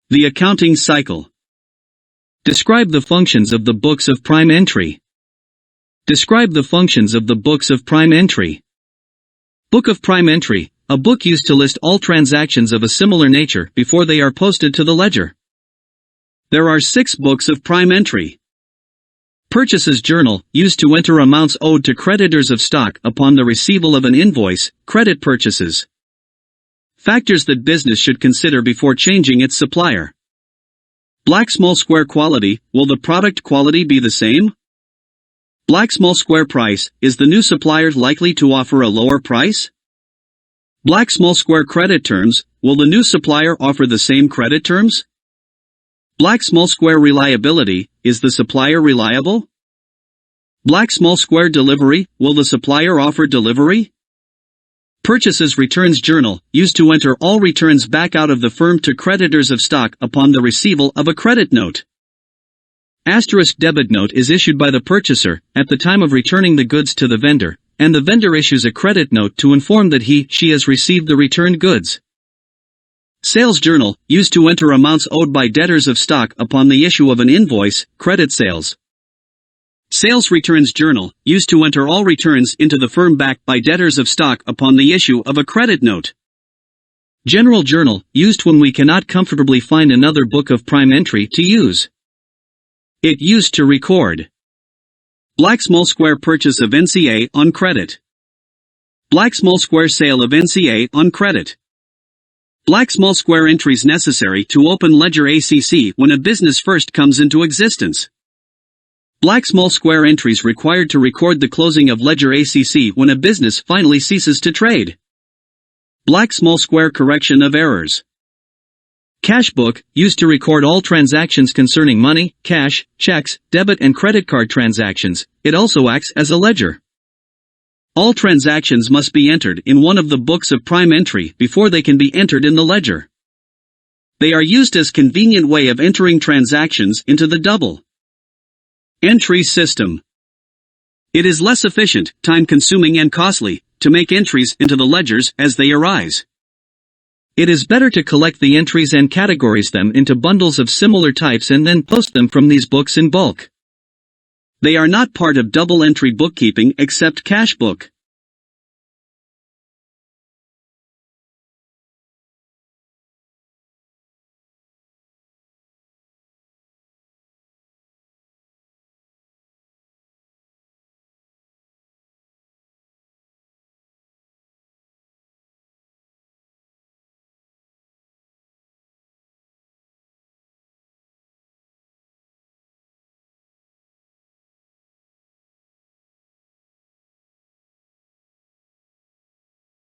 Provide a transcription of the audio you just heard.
The accounting cycle. Describe the functions of the books of prime entry. Describe the functions of the books of prime entry. Book of prime entry, a book used to list all transactions of a similar nature before they are posted to the ledger. There are 6 books of prime entry. Purchases journal, used to enter amounts owed to creditors of stock upon the receival of an invoice, credit purchases. Factors that business should consider before changing its supplier. Black small square quality, will the product quality be the same? Black small square price, is the new supplier likely to offer a lower price? Black small square credit terms, will the new supplier offer the same credit terms? Black small square reliability, is the supplier reliable? Black small square delivery, will the supplier offer delivery? Purchases returns journal, used to enter all returns back out of the firm to creditors of stock upon the receival of a credit note. Asterisk debit note is issued by the purchaser at the time of returning the goods to the vendor, and the vendor issues a credit note to inform that he/she has received the returned goods. Sales journal, used to enter amounts owed by debtors of stock upon the issue of an invoice, credit sales. Sales returns journal, used to enter all returns into the firm backed by debtors of stock upon the issue of a credit note. General journal, used when we cannot comfortably find another book of prime entry to use. It used to record. Black small square purchase of NCA on credit. Black small square sale of NCA on credit. Black small square entries necessary to open ledger ACC when a business first comes into existence. Black small square entries required to record the closing of ledger ACC when a business finally ceases to trade. Black small square correction of errors. Cash book, used to record all transactions concerning money, cash, checks, debit and credit card transactions. It also acts as a ledger. All transactions must be entered in one of the books of prime entry before they can be entered in the ledger. They are used as convenient way of entering transactions into the double entry system. It is less efficient, time-consuming and costly to make entries into the ledgers as they arise. It is better to collect the entries and categorize them into bundles of similar types and then post them from these books in bulk. They are not part of double entry bookkeeping except cash book.